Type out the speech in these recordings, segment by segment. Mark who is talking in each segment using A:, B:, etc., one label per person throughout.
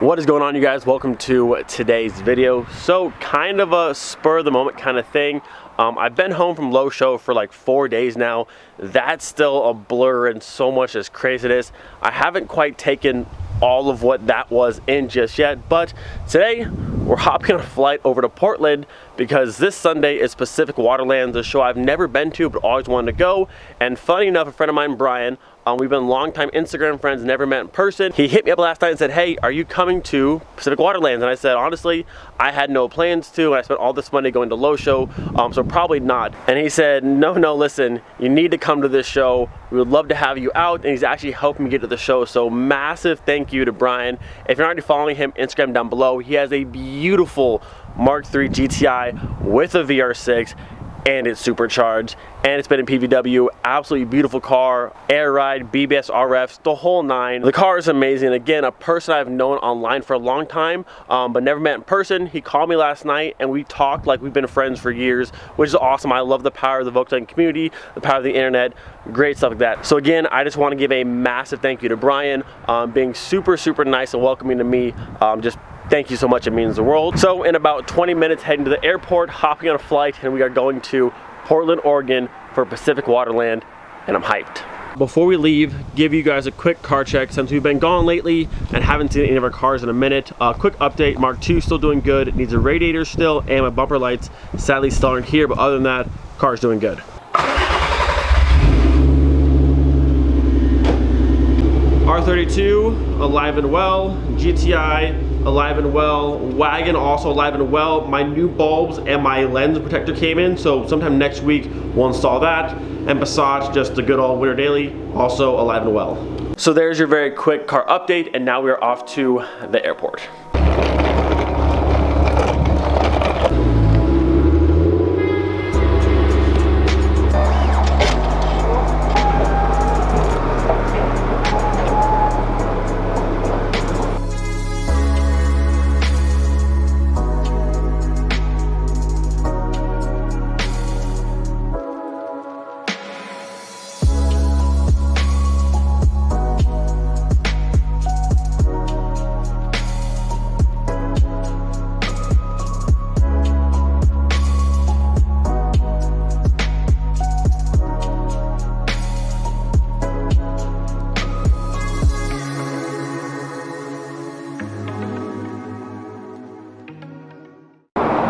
A: What is going on, you guys? Welcome to today's video. So kind of a spur of the moment kind of thing. I've been home from Low Show for like 4 days now. That's still a blur and so much as craziness. I haven't quite taken all of what that was in just yet, but today we're hopping on a flight over to Portland because this Sunday is Pacific Waterlands, a show I've never been to but always wanted to go. And funny enough, a friend of mine, Brian, we've been longtime Instagram friends, never met in person. He hit me up last night and said, hey, are you coming to Pacific Waterlands? And I said, honestly, I had no plans to, and I spent all this money going to Low Show, so probably not. And he said, no, listen, you need to come to this show. We would love to have you out. And he's actually helping me get to the show. So massive thank you to Brian. If you're already following him, Instagram down below. He has a beautiful Mark III GTI with a VR6. And it's supercharged, and it's been in PVW. Absolutely beautiful car, air ride, BBS RFs, the whole nine. The car is amazing. Again, a person I've known online for a long time, but never met in person. He called me last night and we talked like we've been friends for years, which is awesome. I love the power of the Volkswagen community, the power of the internet, great stuff like that. So again, I just want to give a massive thank you to Brian, being super nice and welcoming to me. Just thank you so much, it means the world. So in about 20 minutes, heading to the airport, hopping on a flight, and we are going to Portland, Oregon for Pacific Waterland, and I'm hyped. Before we leave, give you guys a quick car check since we've been gone lately and haven't seen any of our cars in a minute. Quick update, Mark II still doing good. It needs a radiator still, and my bumper lights sadly still aren't here, but other than that, car's doing good. R32, alive and well. GTI, alive and well. Wagon, also alive and well. My new bulbs and my lens protector came in, so sometime next week we'll install that. And Passat, just a good old winter daily, also alive and well. So there's your very quick car update, and now we are off to the airport.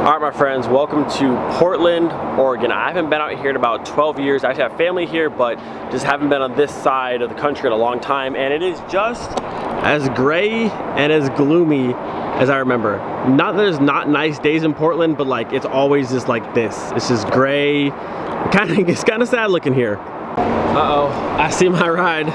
A: Alright, my friends, welcome to Portland, Oregon. I haven't been out here in about 12 years. I actually have family here, but just haven't been on this side of the country in a long time. And it is just as gray and as gloomy as I remember. Not that there's not nice days in Portland, but like it's always just like this. It's just gray. It's kind of sad looking here. Uh-oh, I see my ride.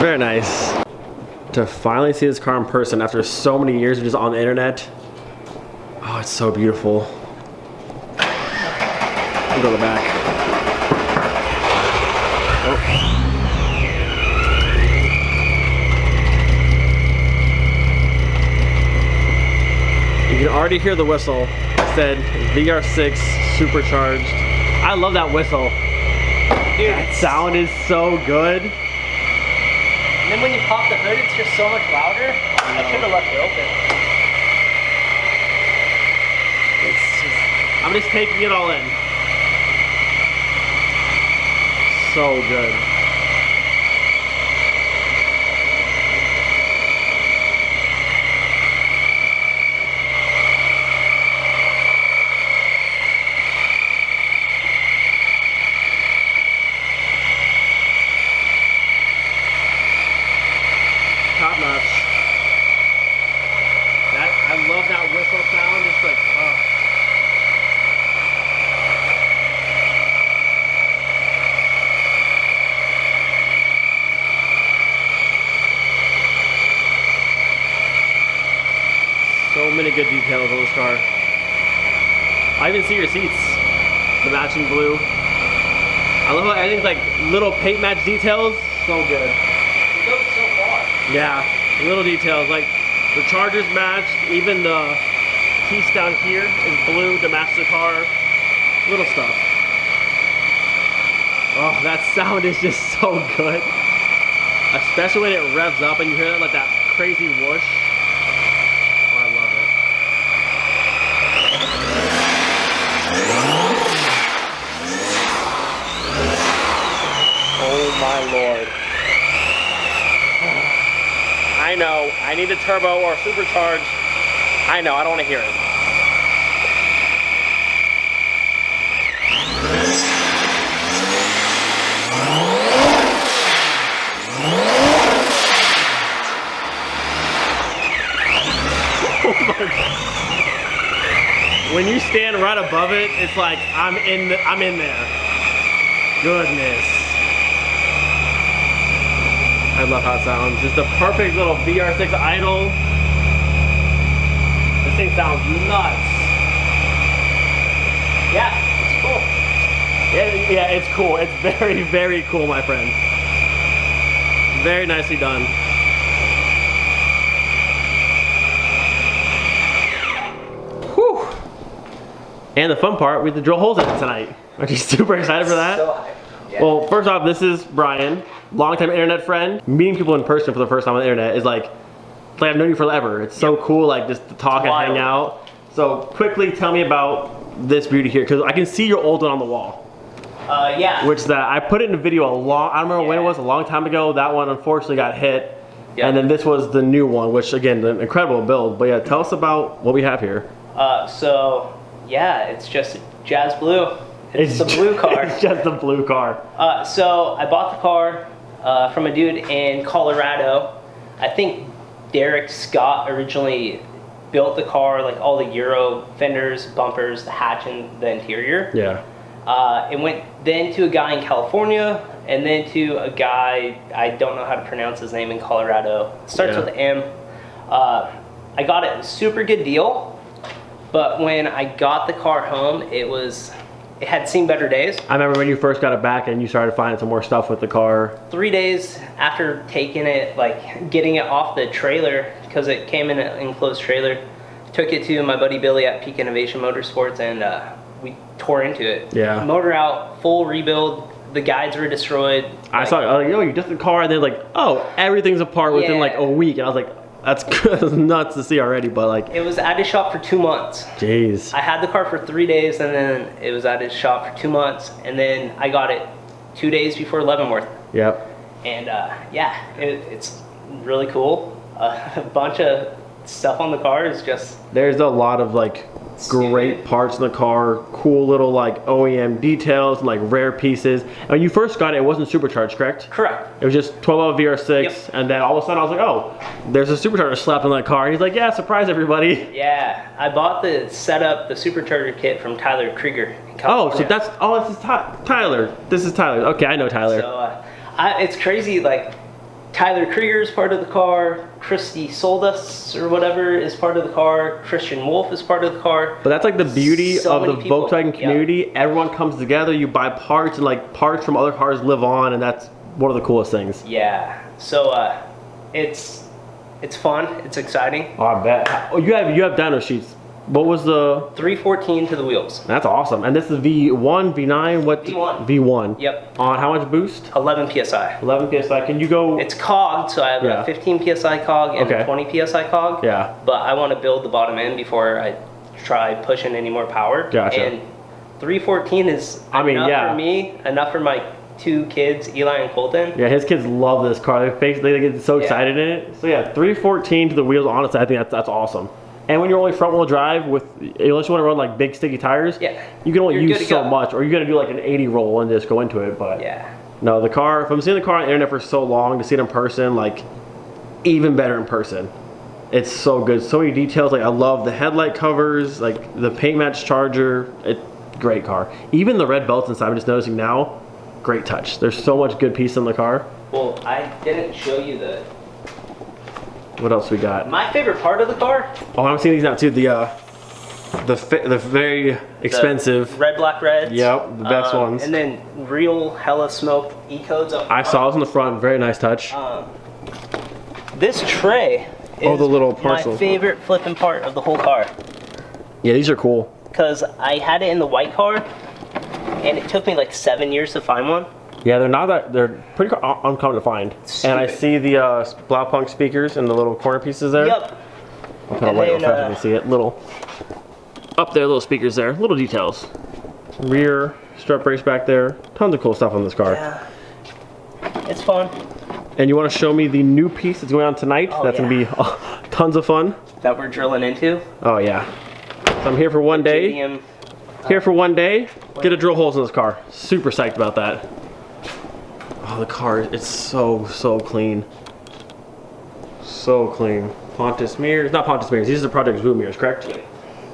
A: Very nice. To finally see this car in person after so many years of just on the internet. Oh, it's so beautiful. I'll go to the back. Oh. You can already hear the whistle. It said VR6 Supercharged. I love that whistle. Dude, that sound is so good.
B: And then when you pop the hood, it's just so much louder. I should have left it open.
A: I'm just taking it all in. So good. Top notch. I love that whistle sound. It's like, oh. So many good details on this car. I even see your seats, the matching blue. I love how everything's like little paint match details. So good.
B: It goes so far.
A: Yeah, little details like the chargers matched. Even the piece down here is blue to match the car. Little stuff. Oh, that sound is just so good. Especially when it revs up and you hear that like that crazy whoosh. need a turbo or supercharged. I know, I don't want to hear it. When you stand right above it, it's like I'm in there. Goodness. I love how it sounds. Just a perfect little VR6 idle. This thing sounds nuts.
B: Yeah, it's cool.
A: Yeah, it's cool. It's very, very cool, my friend. Very nicely done. Whew. And the fun part, we have to drill holes in it tonight. Aren't you super excited for that?
B: So hyped. Yeah.
A: Well, first off, this is Brian, longtime internet friend. Meeting people in person for the first time on the internet is like I've known you forever. It's so cool, like just to talk and hang out. So quickly tell me about this beauty here, because I can see your old one on the wall.
B: Yeah.
A: Which that I put it in a video I don't remember when it was, a long time ago. That one unfortunately got hit. Yep. And then this was the new one, which again, an incredible build. But yeah, tell us about what we have here.
B: So yeah, it's just Jazz Blue. It's the blue car.
A: It's just the blue car.
B: So I bought the car from a dude in Colorado. I think Derek Scott originally built the car, like all the Euro fenders, bumpers, the hatch, and the interior.
A: Yeah.
B: It went then to a guy in California, and then to a guy, I don't know how to pronounce his name, in Colorado. It starts with M. I got it a super good deal, but when I got the car home, it had seen better days.
A: I remember when you first got it back and you started finding some more stuff with the car.
B: 3 days after taking it, like getting it off the trailer, because it came in an enclosed trailer, took it to my buddy Billy at Peak Innovation Motorsports, and we tore into it.
A: Yeah.
B: Motor out, full rebuild. The guides were destroyed.
A: I saw it, like, yo, you just the car, and then like, oh, everything's apart within like a week. And I was like, that's good. It's nuts to see already, but like.
B: It was at his shop for 2 months.
A: Jeez.
B: I had the car for 3 days, and then it was at his shop for 2 months, and then I got it 2 days before Leavenworth.
A: Yep.
B: And yeah, it's really cool. A bunch of stuff on the car is just.
A: There's a lot of like great parts in the car, cool little like OEM details and like rare pieces. And when you first got it, it wasn't supercharged, correct?
B: Correct.
A: It was just 12 VR6,
B: Yep.
A: and then all of a sudden I was like, oh, there's a supercharger slapped on that car. He's like, yeah, surprise everybody.
B: Yeah, I bought the supercharger kit from Tyler Krieger in California.
A: This is Tyler. This is Tyler. Okay, I know Tyler.
B: So it's crazy, like Tyler Krieger is part of the car, Christy Soldas or whatever is part of the car, Christian Wolf is part of the car.
A: But that's like the beauty
B: So
A: of the
B: many people.
A: Volkswagen community.
B: Yep.
A: Everyone comes together, you buy parts, and like parts from other cars live on, and that's one of the coolest things.
B: Yeah, so it's fun, it's exciting.
A: Oh, I bet. Oh, you have dyno sheets. What was the
B: 314 to the wheels.
A: That's awesome. And this is V1, V9, what?
B: V1.
A: V1.
B: Yep.
A: On how much boost?
B: 11 psi.
A: 11 psi. Can you go?
B: It's cogged, so I have a 15 psi cog and a 20 psi cog.
A: Yeah.
B: But I want to build the bottom end before I try pushing any more power.
A: Gotcha.
B: And 314 is enough for me, enough for my 2 kids, Eli and Colton.
A: Yeah, his kids love this car. They get so excited in it. So yeah, 314 to the wheels. Honestly, I think that's awesome. And when you're only front wheel drive unless you want to run like big sticky tires, you can only use so much, or you're gonna do like an 80 roll and just go into it. But no, the car. If I'm seeing the car on the internet for so long, to see it in person, like even better in person. It's so good. So many details. Like I love the headlight covers, like the paint match charger. Great car. Even the red belts inside. I'm just noticing now. Great touch. There's so much good piece in the car.
B: Well, I didn't show you the.
A: What else we got?
B: My favorite part of the car.
A: Oh, I'm seeing these now too. The very expensive
B: the red, black, reds.
A: Yep, the best ones.
B: And then real hella smoked E-codes up front.
A: I saw those in the front. Very nice touch.
B: This tray is
A: the little parcel.
B: my favorite flipping part of the whole car.
A: Yeah, these are cool.
B: Because I had it in the white car, and it took me like 7 years to find one.
A: Yeah, they're pretty uncommon to find.
B: Stupid.
A: And I see the Blaupunk speakers and the little corner pieces there.
B: Yep.
A: I'll put a light real fast so you can see it. Little up there, little speakers there, little details. Rear strut brakes back there. Tons of cool stuff on this car.
B: Yeah. It's fun.
A: And you want to show me the new piece that's going on tonight? That's gonna be tons of fun.
B: That we're drilling into.
A: Oh yeah. So I'm here for one day.
B: JDM,
A: Here for one day. Get to drill holes in this car. Super psyched about that. Oh, the car, it's so clean. So clean. Pontus mirrors, not Pontus mirrors, these are the Project Blue mirrors, correct?
B: Yep.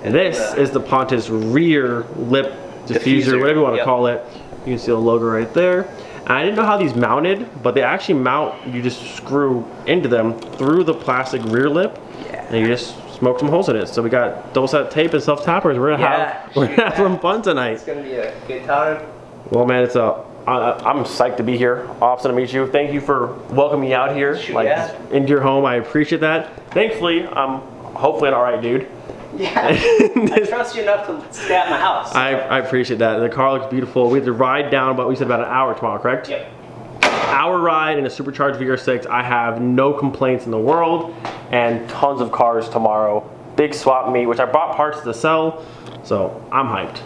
A: And this is the Pontus rear lip diffuser, whatever you want to call it. You can see the logo right there. And I didn't know how these mounted, but they actually mount, you just screw into them through the plastic rear lip, and you just smoke some holes in it. So we got double set tape and self tappers. We're gonna have some fun tonight.
B: It's gonna be a good time.
A: Well, man, I'm psyched to be here. Awesome to meet you. Thank you for welcoming me out here, into your home. I appreciate that. Thankfully, I'm hopefully an alright dude.
B: Yeah, I trust you enough to stay at my house. So.
A: I appreciate that. The car looks beautiful. We have to ride down, but we said about an hour tomorrow, correct?
B: Yep.
A: Hour ride in a Supercharged VR6. I have no complaints in the world, and tons of cars tomorrow. Big swap meet, which I brought parts to sell, so I'm hyped.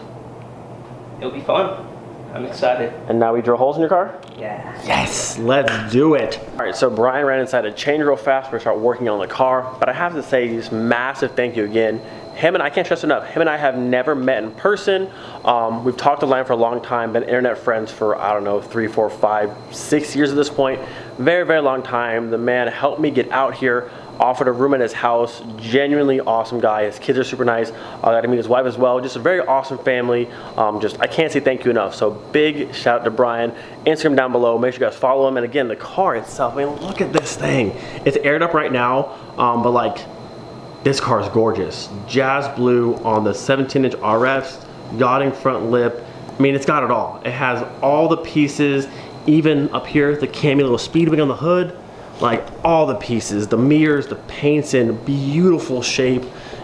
B: It'll be fun. I'm excited.
A: And now we drill holes in your car?
B: Yeah.
A: Yes, let's do it. All right, so Brian ran inside to change real fast to start working on the car, but I have to say this massive thank you again. Him and I can't stress enough, him and I have never met in person. We've talked online for a long time, been internet friends for, I don't know, 3, 4, 5, 6 years at this point. Very long time. The man helped me get out here, offered a room at his house, genuinely awesome guy. His kids are super nice. I got to meet his wife as well. Just a very awesome family. I can't say thank you enough. So big shout out to Brian. Instagram down below. Make sure you guys follow him. And again, the car itself, I mean, look at this thing. It's aired up right now, but like, this car is gorgeous. Jazz blue on the 17-inch RFs, yachting front lip. I mean, it's got it all. It has all the pieces, even up here, the cami little speedwing on the hood. Like all the pieces, the mirrors, the paint's in beautiful shape.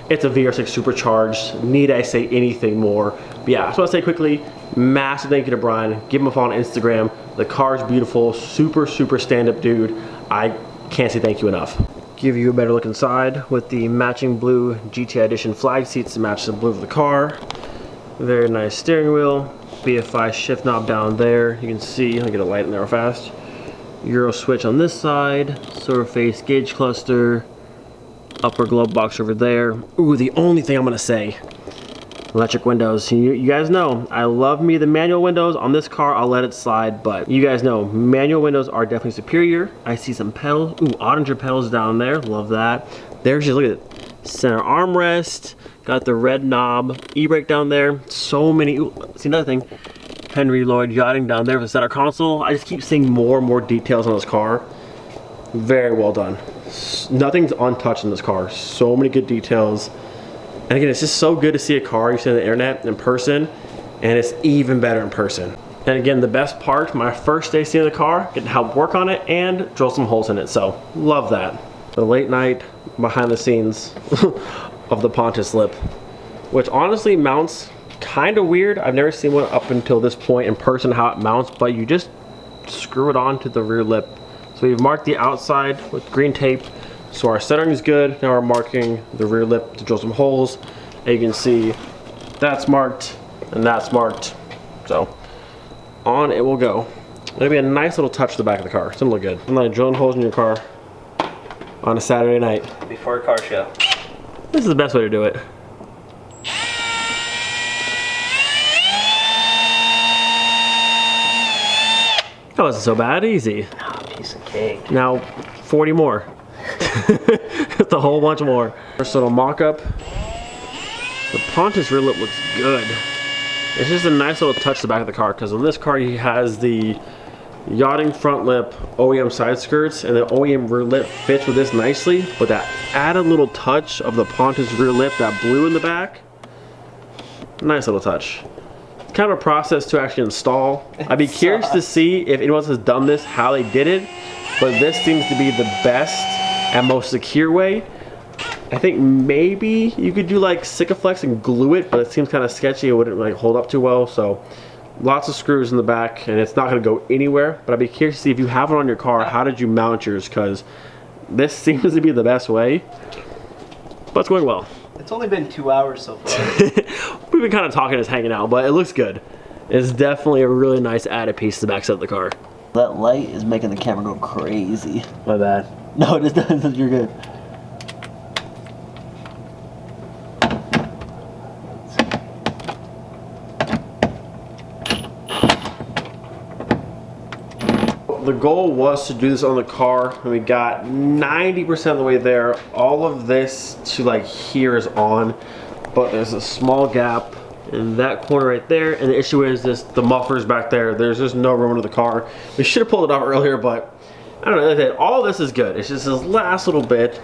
A: It's a VR6 Supercharged. Need I say anything more? But yeah, I just want to say quickly, massive thank you to Brian. Give him a follow on Instagram. The car's beautiful, super stand-up dude. I can't say thank you enough. Give you a better look inside with the matching blue GTI edition flag seats to match the blue of the car. Very nice steering wheel. BFI shift knob down there. You can see, I'll get a light in there real fast. Euro switch on this side, silver face gauge cluster, upper glove box over there. Ooh, the only thing I'm gonna say, electric windows. You guys know, I love me the manual windows. On this car, I'll let it slide, but you guys know, manual windows are definitely superior. I see some pedals, ooh, Ottinger pedals down there, love that. There's just, look at it, center armrest, got the red knob, e-brake down there, so many, ooh, see another thing, Henry Lloyd yachting down there for the center console. I just keep seeing more and more details on this car. Very well done. Nothing's untouched in this car. So many good details. And again, it's just so good to see a car you see on the internet in person, and it's even better in person. And again, the best part, my first day seeing the car, get to help work on it and drill some holes in it. So, love that. The late night behind the scenes of the Pontus lip, which honestly mounts kind of weird. I've never seen one up until this point in person how it mounts, but you just screw it on to the rear lip. So we've marked the outside with green tape, so our centering is good. Now we're marking the rear lip to drill some holes. And you can see that's marked and that's marked. So on it will go. It'll be a nice little touch to the back of the car. It's gonna look good. I'm like drilling holes in your car on a Saturday night.
B: Before a car show.
A: This is the best way to do it. That wasn't so bad, easy.
B: Oh, piece of cake.
A: Now, 40 more. Just a whole bunch more. First little mock-up. The Pontus rear lip looks good. It's just a nice little touch to the back of the car, because on this car he has the yachting front lip, OEM side skirts, and the OEM rear lip fits with this nicely, but that added little touch of the Pontus rear lip, that blue in the back, nice little touch. Kind of a process to actually install. I'd be curious to see if anyone else has done this, how they did it, but this seems to be the best and most secure way. I think maybe you could do like Sikaflex and glue it, but it seems kind of sketchy. It wouldn't like hold up too well. So lots of screws in the back, and it's not going to go anywhere. But I'd be curious to see if you have it on your car, how did you mount yours? Because this seems to be the best way, but it's going well.
B: It's only been 2 hours so far.
A: We've been kind of talking, just hanging out, but it looks good. It's definitely a really nice added piece to the backside of the car.
C: That light is making the camera go crazy.
A: My bad.
C: No, it doesn't. You're good.
A: the goal was to do this on the car, and we got 90% of the way there. All of this to like here is on, but there's a small gap in that corner right there, and the issue is the muffler's back there. There's just no room under the car. We should have pulled it off earlier, but I don't know. Like I said, all this is good. It's just this last little bit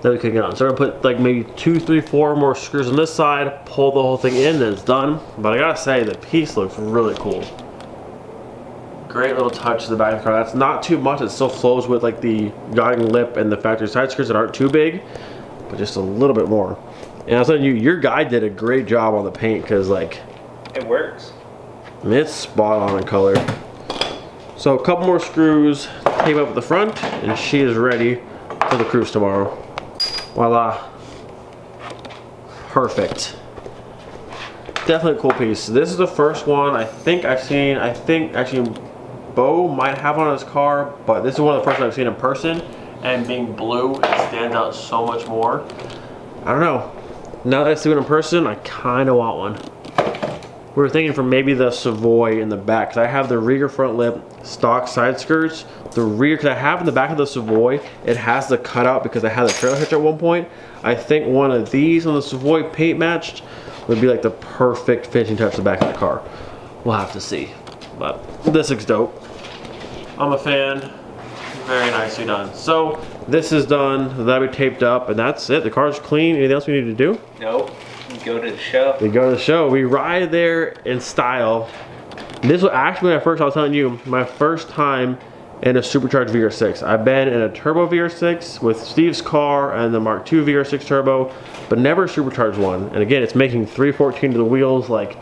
A: that we could get on. So we're gonna put like maybe 2, 3, 4 more screws on this side, pull the whole thing in, and it's done. But I gotta say, the piece looks really cool. Great little touch to the back of the car. That's not too much. It still flows with like the guiding lip and the factory side skirts that aren't too big, but just a little bit more. And I was telling you, your guy did a great job on the paint, because like
B: it works.
A: I mean, it's spot on in color. So a couple more screws, tape up at the front, and she is ready for the cruise tomorrow. Voila. Perfect. Definitely a cool piece. This is the first one I think I've seen. I think actually Bo might have one on his car, but this is one of the first I've seen in person, and being blue, it stands out so much more. I don't know. Now that I see it in person, I kind of want one. We were thinking for maybe the Savoy in the back, because I have the Rieger front lip stock side skirts. The rear, because I have in the back of the Savoy, it has the cutout because I had the trailer hitch at one point. I think one of these on the Savoy paint matched would be like the perfect finishing touch to the back of the car. We'll have to see, but this looks dope. I'm a fan. Very nicely done. So this is done. That'll be taped up, and that's it. The car's clean. Anything else we need to do?
B: Nope. We go to the show.
A: We go to the show. We ride there in style. This was actually I was telling you, my first time in a Supercharged VR6. I've been in a turbo VR6 with Steve's car and the Mark II VR6 turbo, but never a Supercharged one. And again, it's making 314 to the wheels. Like,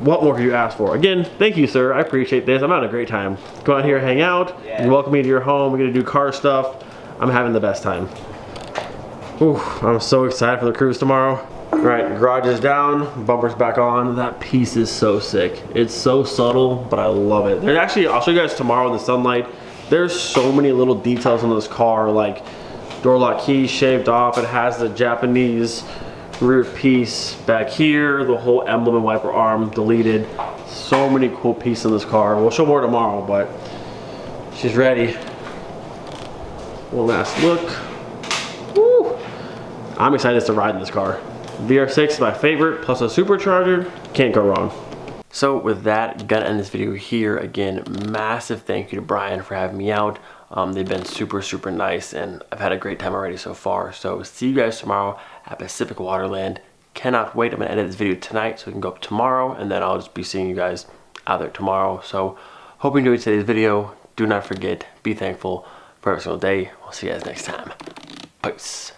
A: what more could you ask for? Again, thank you, sir. I appreciate this. I'm having a great time. Go out here, hang out. Yeah. You welcome me to your home. We're gonna do car stuff. I'm having the best time. Ooh, I'm so excited for the cruise tomorrow. All right, garage is down, bumper's back on. That piece is so sick. It's so subtle, but I love it. There's actually, I'll show you guys tomorrow in the sunlight. There's so many little details on this car, like door lock key shaved off. It has the Japanese rear piece back here, the whole emblem and wiper arm deleted. So many cool pieces in this car. We'll show more tomorrow, but she's ready. One last look. Woo! I'm excited to ride in this car. VR6 is my favorite, plus a supercharger. Can't go wrong. So with that, gonna end this video here. Again, massive thank you to Brian for having me out. They've been super nice, and I've had a great time already so far. So see you guys tomorrow at Pacific Waterland. Cannot wait. I'm gonna edit this video tonight so we can go up tomorrow, and then I'll just be seeing you guys out there tomorrow. So hope you enjoyed today's video. Do not forget, be thankful for every single day. We'll see you guys next time. Peace.